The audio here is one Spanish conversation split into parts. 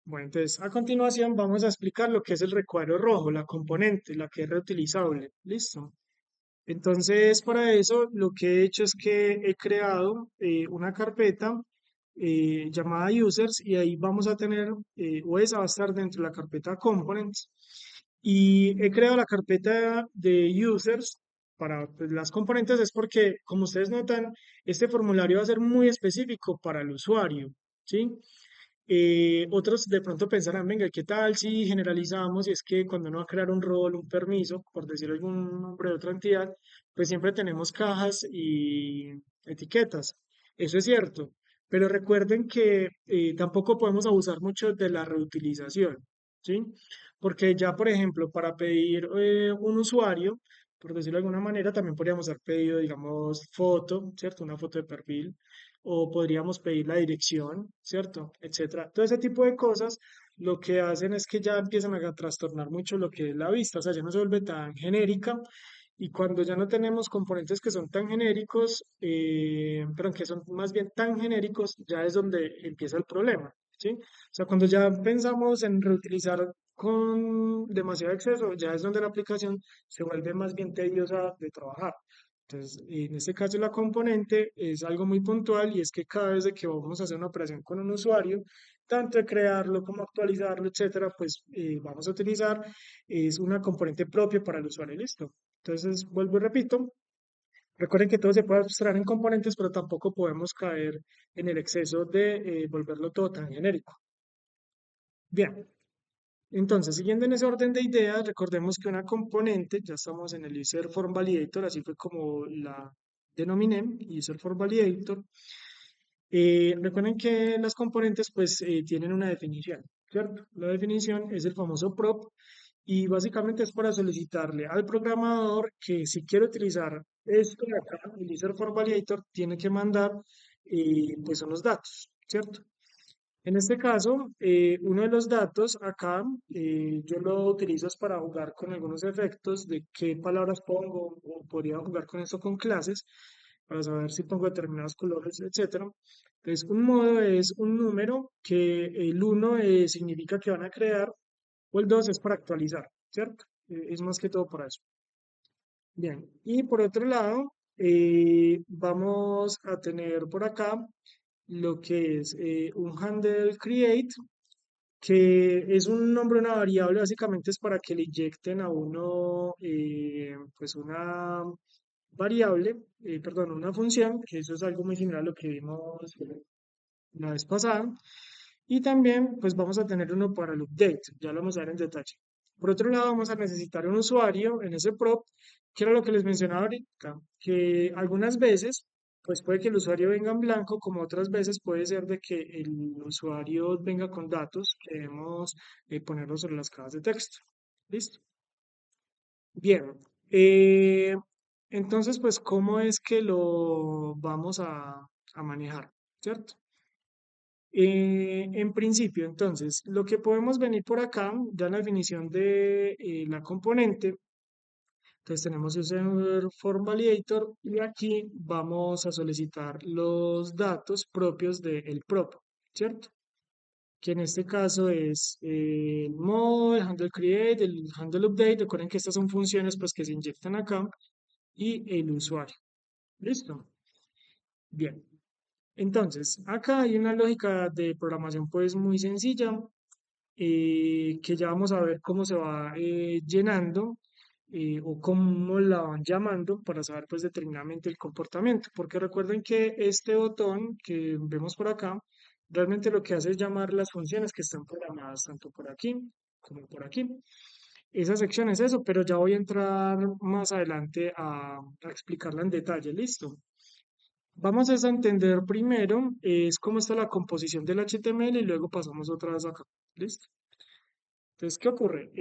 Bueno, entonces a continuación vamos a explicar lo que es el recuadro rojo, la componente, la que es reutilizable. ¿Listo? Entonces, para eso lo que he hecho es que he creado una carpeta llamada users y ahí vamos a tener, o esa va a estar dentro de la carpeta components. Y he creado la carpeta de users para pues, las componentes, es porque, como ustedes notan, este formulario va a ser muy específico para el usuario. ¿Sí? Otros de pronto pensarán, venga, ¿qué tal si generalizamos? Y es que cuando uno va a crear un rol, un permiso, por decir algún nombre de otra entidad, pues siempre tenemos cajas y etiquetas. Eso es cierto. Pero recuerden que tampoco podemos abusar mucho de la reutilización, ¿sí? Porque ya, por ejemplo, para pedir un usuario, por decirlo de alguna manera, también podríamos haber pedido, digamos, foto, ¿cierto? Una foto de perfil o podríamos pedir la dirección, ¿cierto? Etcétera. Todo ese tipo de cosas lo que hacen es que ya empiezan a trastornar mucho lo que es la vista, o sea, ya no se vuelve tan genérica y cuando ya no tenemos componentes que son tan genéricos, pero que son más bien tan genéricos, ya es donde empieza el problema, ¿sí? O sea, cuando ya pensamos en reutilizar con demasiado exceso, ya es donde la aplicación se vuelve más bien tediosa de trabajar. Entonces, en este caso la componente es algo muy puntual y es que cada vez de que vamos a hacer una operación con un usuario, tanto de crearlo como actualizarlo, etcétera, pues vamos a utilizar es una componente propia para el usuario, listo. Entonces, vuelvo y repito, recuerden que todo se puede abstraer en componentes, pero tampoco podemos caer en el exceso de volverlo todo tan genérico. Bien, entonces, siguiendo en ese orden de ideas, recordemos que una componente, ya estamos en el User Form Validator, así fue como la denominé, User Form Validator. Recuerden que las componentes pues tienen una definición, ¿cierto? La definición es el famoso prop y básicamente es para solicitarle al programador que si quiere utilizar esto de acá, el User Form Validator, tiene que mandar pues unos datos, ¿cierto? En este caso, uno de los datos acá, yo lo utilizo es para jugar con algunos efectos de qué palabras pongo, o podría jugar con esto con clases, para saber si pongo determinados colores, etcétera. Entonces, un modo es un número que el uno significa que van a crear, o el 2 es para actualizar, ¿cierto? Es más que todo para eso. Bien, y por otro lado, vamos a tener por acá lo que es un handle create, que es un nombre, una variable, básicamente es para que le inyecten a uno, pues una variable, perdón, una función, que eso es algo muy similar a lo que vimos la vez pasada. Y también, pues vamos a tener uno para el update, ya lo vamos a ver en detalle. Por otro lado, vamos a necesitar un usuario en ese prop, que era lo que les mencionaba ahorita, que algunas veces, pues puede que el usuario venga en blanco, como otras veces puede ser de que el usuario venga con datos que debemos ponerlos sobre las cajas de texto. ¿Listo? Bien. eh, entonces, pues, ¿cómo es que lo vamos a manejar? ¿Cierto? En principio, entonces, lo que podemos venir por acá, ya la definición de la componente, entonces tenemos user form validator y aquí vamos a solicitar los datos propios del prop, ¿cierto? Que en este caso es el mod, el handle create, el handle update. Recuerden que estas son funciones pues que se inyectan acá y el usuario. ¿Listo? Bien. Entonces, acá hay una lógica de programación pues muy sencilla que ya vamos a ver cómo se va llenando o cómo la van llamando para saber pues determinadamente el comportamiento. Porque recuerden que este botón que vemos por acá realmente lo que hace es llamar las funciones que están programadas tanto por aquí como por aquí. Esa sección es eso, pero ya voy a entrar más adelante a explicarla en detalle. ¿Listo? Vamos a entender primero es cómo está la composición del HTML y luego pasamos otra vez acá. ¿Listo? Entonces, ¿qué ocurre?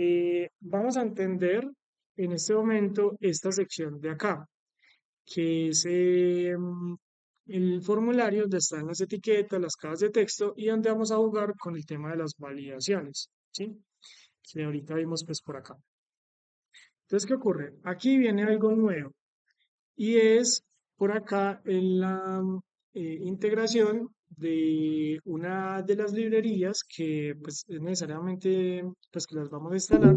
Vamos a entender en este momento esta sección de acá, que es el formulario donde están las etiquetas, las cajas de texto y donde vamos a jugar con el tema de las validaciones, ¿sí? Que ahorita vimos pues por acá. Entonces, ¿qué ocurre? Aquí viene algo nuevo y es por acá en la integración. de una de las librerías que pues es necesariamente pues que las vamos a instalar.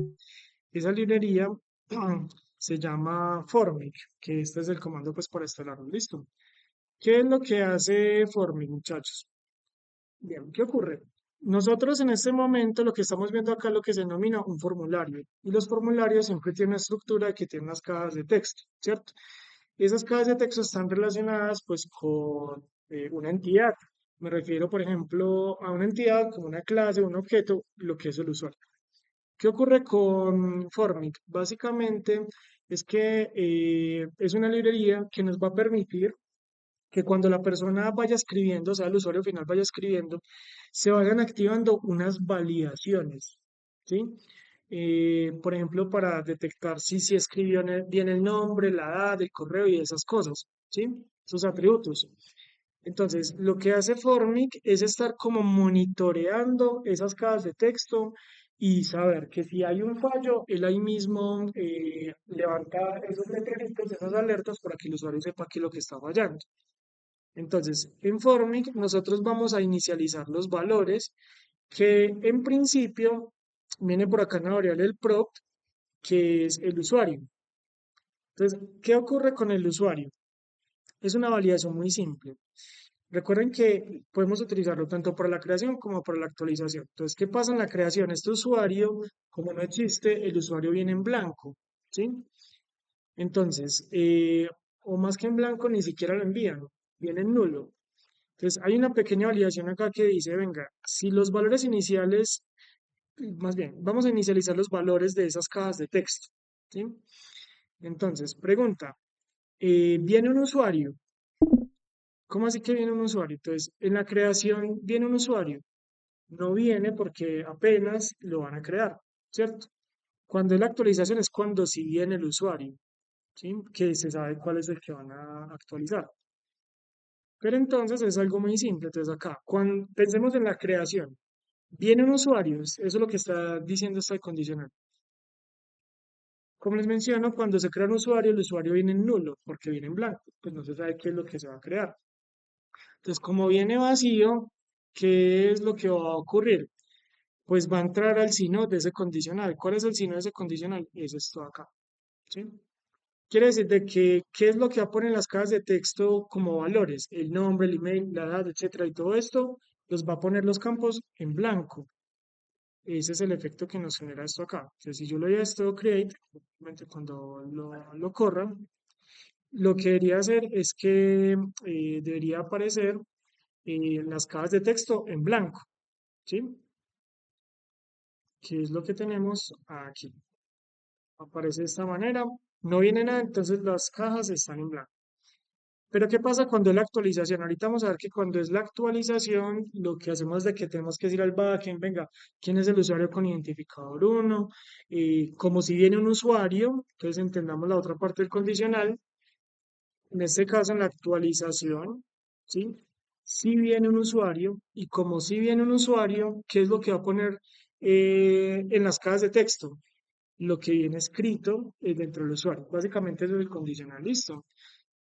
Esa librería se llama Formic, que este es el comando pues para instalarlo. Listo. ¿Qué es lo que hace Formic, muchachos? Bien, ¿qué ocurre? Nosotros en este momento lo que estamos viendo acá es lo que se denomina un formulario. Y los formularios siempre tienen una estructura que tiene unas cajas de texto, ¿cierto? Esas cajas de texto están relacionadas pues con una entidad. Me refiero, por ejemplo, a una entidad como una clase, un objeto, lo que es el usuario. ¿Qué ocurre con Formic? Básicamente es que es una librería que nos va a permitir que cuando la persona vaya escribiendo, o sea, el usuario final vaya escribiendo, se vayan activando unas validaciones, ¿sí? Por ejemplo, para detectar si escribió bien el nombre, la edad, el correo y esas cosas, ¿sí? Esos atributos. Entonces, lo que hace Formic es estar como monitoreando esas cajas de texto y saber que si hay un fallo, él ahí mismo levanta esos letreritos, esas alertas para que el usuario sepa qué es lo que está fallando. Entonces, en Formic nosotros vamos a inicializar los valores que en principio viene por acá en la variable el prompt, que es el usuario. Entonces, ¿qué ocurre con el usuario? Es una validación muy simple. Recuerden que podemos utilizarlo tanto para la creación como para la actualización. Entonces, ¿qué pasa en la creación? Este usuario, como no existe, el usuario viene en blanco, ¿sí? Entonces, o más que en blanco, ni siquiera lo envían, viene en nulo. Entonces, hay una pequeña validación acá que dice, venga, si los valores iniciales, más bien, vamos a inicializar los valores de esas cajas de texto, ¿sí? Entonces, pregunta, ¿viene un usuario? ¿Cómo así que viene un usuario? Entonces, en la creación viene un usuario. No viene porque apenas lo van a crear, ¿cierto? Cuando es la actualización es cuando sí viene el usuario, ¿sí? Que se sabe cuál es el que van a actualizar. Pero entonces es algo muy simple. Entonces acá, cuando pensemos en la creación, viene un usuario, eso es lo que está diciendo esta condicional. Como les menciono, cuando se crea un usuario, el usuario viene en nulo, porque viene en blanco, pues no se sabe qué es lo que se va a crear. Entonces, como viene vacío, ¿qué es lo que va a ocurrir? Pues va a entrar al sino de ese condicional. ¿Cuál es el sino de ese condicional? Es esto acá, ¿sí? Quiere decir de que, ¿qué es lo que va a poner en las cajas de texto como valores? El nombre, el email, la edad, etcétera, y todo esto los va a poner los campos en blanco. Ese es el efecto que nos genera esto acá. Entonces, si yo le doy a esto create, obviamente cuando lo corra, lo que debería hacer es que debería aparecer las cajas de texto en blanco, ¿sí? Que es lo que tenemos aquí. Aparece de esta manera, no viene nada, entonces las cajas están en blanco. Pero ¿qué pasa cuando es la actualización? Ahorita vamos a ver que cuando es la actualización, lo que hacemos es de que tenemos que decir al backend, venga, ¿quién es el usuario con identificador 1? Como si viene un usuario, entonces entendamos la otra parte del condicional. En este caso, en la actualización, ¿sí? Si viene un usuario, y como si viene un usuario, ¿qué es lo que va a poner en las cajas de texto? Lo que viene escrito dentro del usuario. Básicamente eso es el condicional, listo.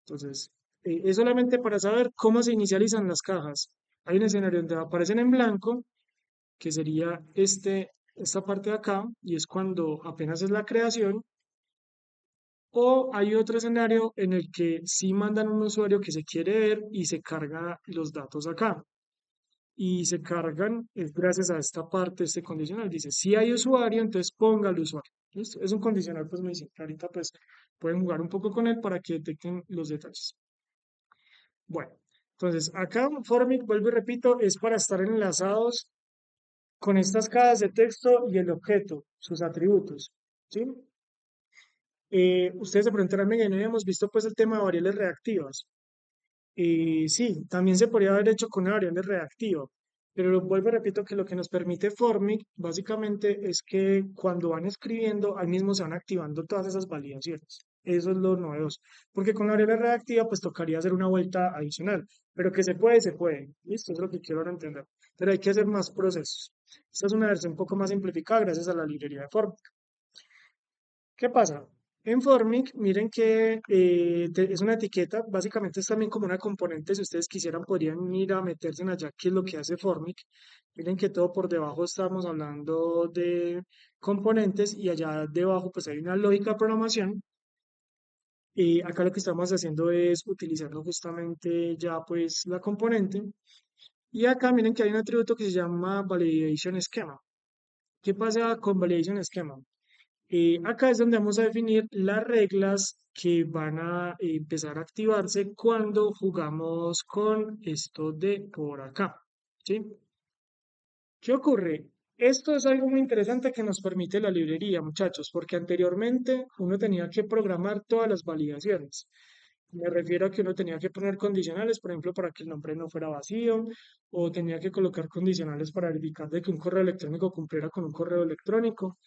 Entonces, es solamente para saber cómo se inicializan las cajas. Hay un escenario donde aparecen en blanco, que sería esta parte de acá, y es cuando apenas es la creación, o hay otro escenario en el que sí mandan un usuario que se quiere ver y se carga los datos acá. Y se cargan es gracias a esta parte, este condicional. Dice, si hay usuario, entonces ponga el usuario. ¿Listo? Es un condicional pues muy simple. Ahorita pues pueden jugar un poco con él para que detecten los detalles. Bueno, entonces acá Formic, vuelvo y repito, es para estar enlazados con estas cajas de texto y el objeto, sus atributos. ¿Sí? Ustedes se preguntarán, venga, no habíamos visto pues el tema de variables reactivas. Sí, también se podría haber hecho con una variable reactiva, pero vuelvo y repito que lo que nos permite Formic básicamente es que cuando van escribiendo, al mismo se van activando todas esas validaciones. Eso es lo novedoso, porque con la variable reactiva pues tocaría hacer una vuelta adicional, pero que se puede, se puede. Listo, es lo que quiero ahora entender. Pero hay que hacer más procesos. Esta es una versión un poco más simplificada gracias a la librería de Formic. ¿Qué pasa? En Formic, miren que es una etiqueta, básicamente es también como una componente, si ustedes quisieran podrían ir a meterse en allá, qué es lo que hace Formic. Miren que todo por debajo estamos hablando de componentes y allá debajo pues hay una lógica de programación y acá lo que estamos haciendo es utilizando justamente ya pues la componente y acá miren que hay un atributo que se llama Validation Schema. ¿Qué pasa con Validation Schema? Acá es donde vamos a definir las reglas que van a empezar a activarse cuando jugamos con esto de por acá, ¿sí? ¿Qué ocurre? Esto es algo muy interesante que nos permite la librería, muchachos, porque anteriormente uno tenía que programar todas las validaciones. Me refiero a que uno tenía que poner condicionales, por ejemplo, para que el nombre no fuera vacío, o tenía que colocar condicionales para verificar de que un correo electrónico cumpliera con un correo electrónico.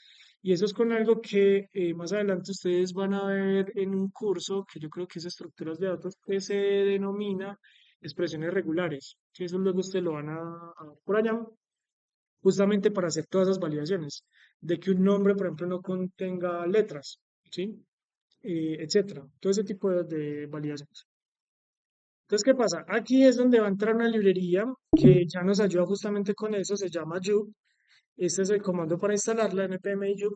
Y eso es con algo que más adelante ustedes van a ver en un curso que yo creo que es estructuras de datos que se denomina expresiones regulares, que eso luego ustedes lo van a ver por allá, justamente para hacer todas esas validaciones, de que un nombre, por ejemplo, no contenga letras, ¿sí? Etcétera, todo ese tipo de validaciones. Entonces, ¿qué pasa? Aquí es donde va a entrar una librería que ya nos ayuda justamente con eso, se llama Jup. Este es el comando para instalarla, npm Jup.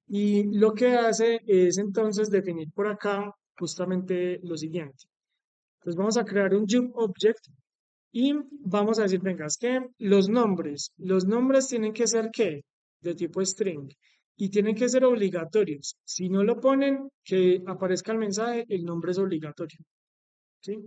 Y lo que hace es entonces definir por acá justamente lo siguiente. Entonces vamos a crear un Jup Object y vamos a decir, venga, es que los nombres tienen que ser ¿qué? De tipo string y tienen que ser obligatorios. Si no lo ponen, que aparezca el mensaje, el nombre es obligatorio, ¿sí?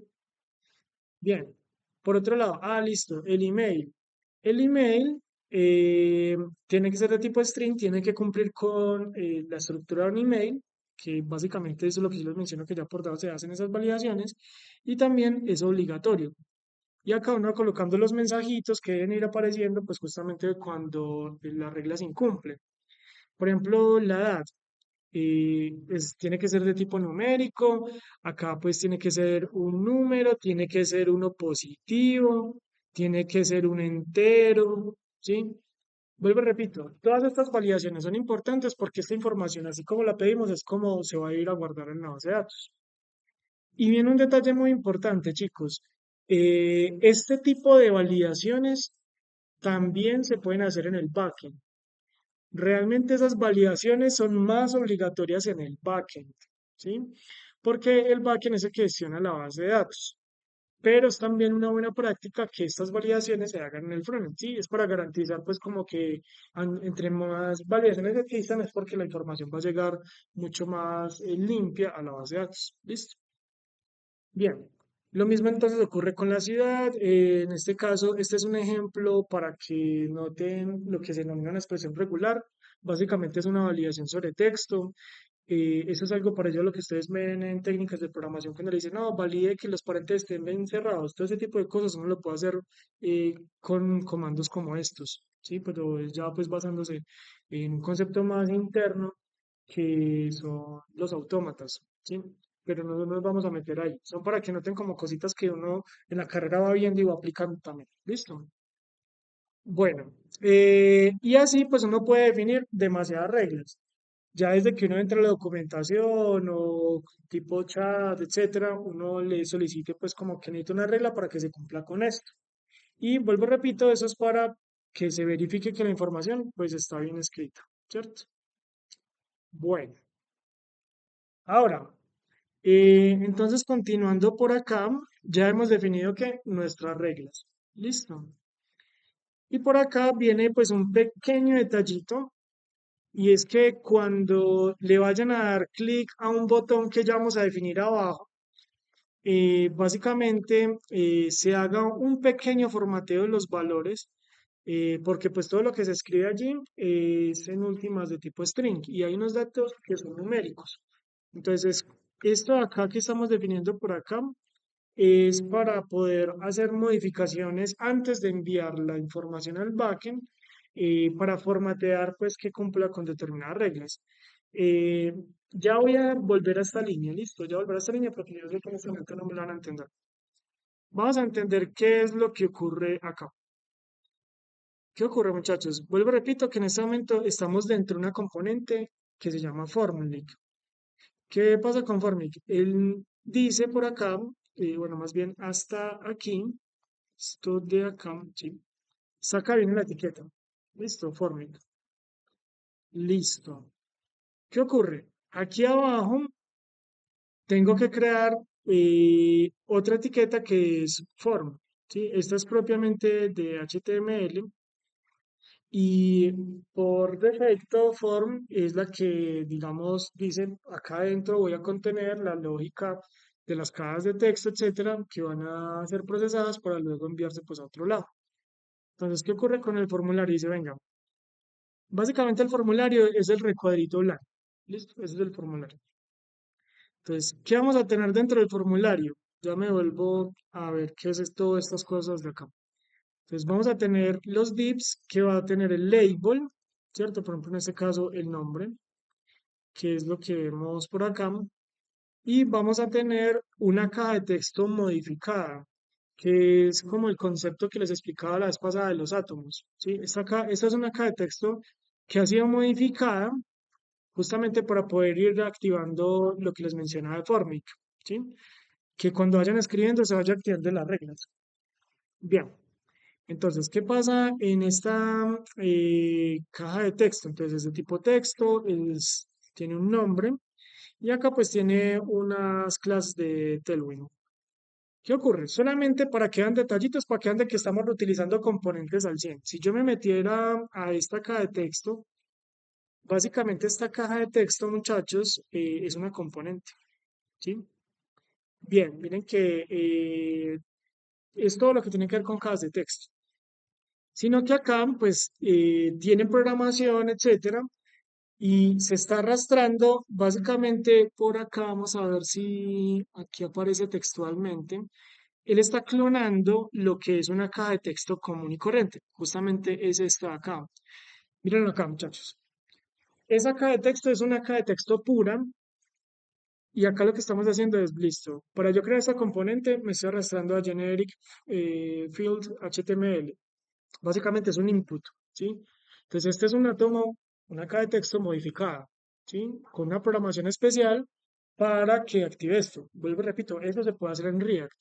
Bien. Por otro lado, listo, el email. El email tiene que ser de tipo string, tiene que cumplir con la estructura de un email, que básicamente eso es lo que yo les menciono, que ya por debajo se hacen esas validaciones, y también es obligatorio. Y acá uno va colocando los mensajitos que deben ir apareciendo, pues justamente cuando la regla se incumple. Por ejemplo, la edad. Tiene que ser de tipo numérico, acá pues tiene que ser un número, tiene que ser uno positivo, tiene que ser un entero, ¿sí? Vuelvo y repito, todas estas validaciones son importantes porque esta información, así como la pedimos, es como se va a ir a guardar en la base de datos. Y viene un detalle muy importante, chicos. Este tipo de validaciones también se pueden hacer en el backend. Realmente esas validaciones son más obligatorias en el backend, ¿sí? Porque el backend es el que gestiona la base de datos. Pero es también una buena práctica que estas validaciones se hagan en el frontend, ¿sí? Es para garantizar, pues, como que entre más validaciones existan es porque la información va a llegar mucho más limpia a la base de datos. ¿Listo? Bien, lo mismo entonces ocurre con la ciudad. En este caso, este es un ejemplo para que noten lo que se denomina una expresión regular. Básicamente es una validación sobre texto. Eso es algo parecido a lo que ustedes ven en técnicas de programación cuando le dicen, no, valide que los paréntesis estén bien cerrados. Todo ese tipo de cosas uno lo puede hacer con comandos como estos, ¿sí? Pero es ya pues basándose en un concepto más interno que son los autómatas, ¿sí? Pero no nos vamos a meter ahí. Son para que noten como cositas que uno en la carrera va viendo y va aplicando también. ¿Listo? Bueno, y así pues uno puede definir demasiadas reglas. Ya desde que uno entra a la documentación o tipo chat, etcétera, uno le solicite pues como que necesita una regla para que se cumpla con esto. Y vuelvo, repito, eso es para que se verifique que la información pues está bien escrita, ¿cierto? Bueno, ahora, entonces, continuando por acá, ya hemos definido que nuestras reglas. Listo. Y por acá viene pues un pequeño detallito y es que cuando le vayan a dar clic a un botón que ya vamos a definir abajo, básicamente se haga un pequeño formateo de los valores porque pues todo lo que se escribe allí es en últimas de tipo string y hay unos datos que son numéricos. Entonces, esto de acá que estamos definiendo por acá es para poder hacer modificaciones antes de enviar la información al backend para formatear pues que cumpla con determinadas reglas. Eh, ya voy a volver a esta línea, listo, ya voy a volver a esta línea porque yo sé que en este momento no me lo van a entender. Vamos a entender qué es lo que ocurre acá. ¿Qué ocurre, muchachos? Vuelvo, repito que en este momento estamos dentro de una componente que se llama Formulate. ¿Qué pasa con Formic? Él dice por acá, bueno, más bien hasta aquí, esto de acá, sí, saca bien la etiqueta. Listo, Formic. Listo. ¿Qué ocurre? Aquí abajo tengo que crear otra etiqueta que es form, ¿sí? Esta es propiamente de HTML y por defecto form es la que, digamos, dice acá adentro voy a contener la lógica de las cajas de texto, etcétera, que van a ser procesadas para luego enviarse pues a otro lado. Entonces, ¿qué ocurre con el formulario? Dice, venga, básicamente el formulario es el recuadrito blanco. ¿Listo? Ese es el formulario. Entonces, ¿qué vamos a tener dentro del formulario? Ya me vuelvo a ver qué es esto, estas cosas de acá. Entonces, vamos a tener los divs que va a tener el label, ¿cierto? Por ejemplo, en este caso, el nombre, que es lo que vemos por acá. Y vamos a tener una caja de texto modificada, que es como el concepto que les explicaba la vez pasada de los átomos, ¿sí? Esta es una caja de texto que ha sido modificada justamente para poder ir activando lo que les mencionaba de Formic, ¿sí? Que cuando vayan escribiendo se vaya activando las reglas. Bien, entonces, ¿qué pasa en esta caja de texto? Entonces, es de tipo texto, tiene un nombre y acá pues tiene unas clases de Tailwind. ¿Qué ocurre? Solamente para que vean detallitos, para que vean de que estamos utilizando componentes al 100. Si yo me metiera a esta caja de texto, básicamente esta caja de texto, muchachos, es una componente, ¿sí? Bien, miren que es todo lo que tiene que ver con cajas de texto. Sino que acá, pues, tienen programación, etcétera, y se está arrastrando básicamente por acá. Vamos a ver si aquí aparece textualmente. Él está clonando lo que es una caja de texto común y corriente. Justamente es esta de acá. Miren acá, muchachos. Esa caja de texto es una caja de texto pura. Y acá lo que estamos haciendo es, listo, para yo crear esta componente me estoy arrastrando a generic field HTML. Básicamente es un input, ¿sí? Entonces este es una toma, una caja de texto modificada, ¿sí? Con una programación especial para que active esto. Vuelvo y repito, eso se puede hacer en React.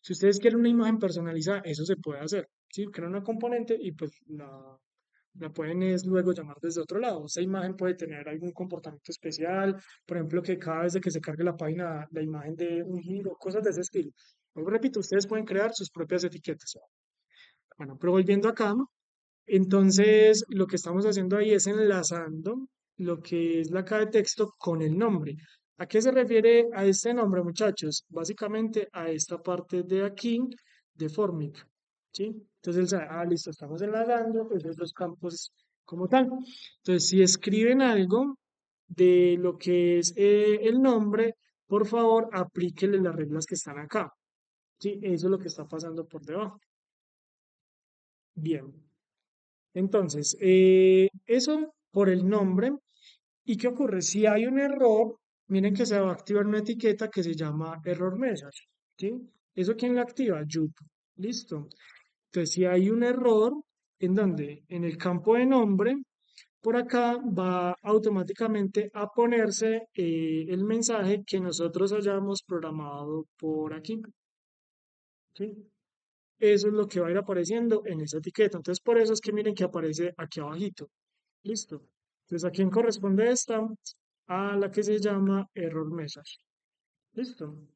Si ustedes quieren una imagen personalizada, eso se puede hacer, ¿sí? Crean una componente y pues la pueden es luego llamar desde otro lado. Esa imagen puede tener algún comportamiento especial, por ejemplo, que cada vez de que se cargue la página, la imagen de un giro, cosas de ese estilo. Vuelvo y repito, ustedes pueden crear sus propias etiquetas. Bueno, pero volviendo acá, entonces lo que estamos haciendo ahí es enlazando lo que es la caja de texto con el nombre. ¿A qué se refiere a este nombre, muchachos? Básicamente a esta parte de aquí de Formic, ¿sí? Entonces él sabe, listo, estamos enlazando pues los campos como tal. Entonces, si escriben algo de lo que es el nombre, por favor, aplíquenle las reglas que están acá, ¿sí? Eso es lo que está pasando por debajo. Bien. Entonces, eso por el nombre. ¿Y qué ocurre? Si hay un error, miren que se va a activar una etiqueta que se llama error message, ¿sí? ¿Eso quién la activa? Jup. Listo. Entonces, si hay un error, ¿en dónde? En el campo de nombre, por acá va automáticamente a ponerse el mensaje que nosotros hayamos programado por aquí, ¿sí? Eso es lo que va a ir apareciendo en esa etiqueta. Entonces, por eso es que miren que aparece aquí abajito. Listo. Entonces, ¿a quién corresponde esta? A la que se llama error message. Listo.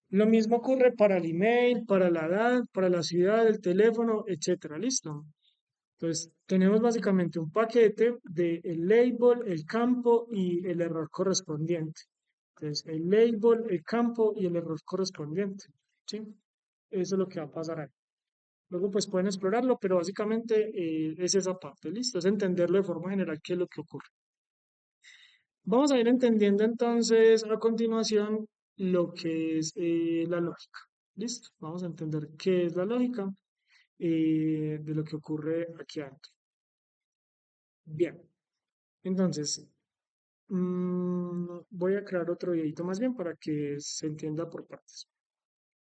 Lo mismo ocurre para el email, para la edad, para la ciudad, el teléfono, etcétera. Listo. Entonces, tenemos básicamente un paquete de el label, el campo y el error correspondiente. Entonces, el label, el campo y el error correspondiente. ¿Sí? Eso es lo que va a pasar ahí. Luego, pues pueden explorarlo, pero básicamente es esa parte. Listo. Es entenderlo de forma general qué es lo que ocurre. Vamos a ir entendiendo entonces a continuación lo que es la lógica. ¿Listo? Vamos a entender qué es la lógica de lo que ocurre aquí adentro. Bien, entonces voy a crear otro videito más bien para que se entienda por partes.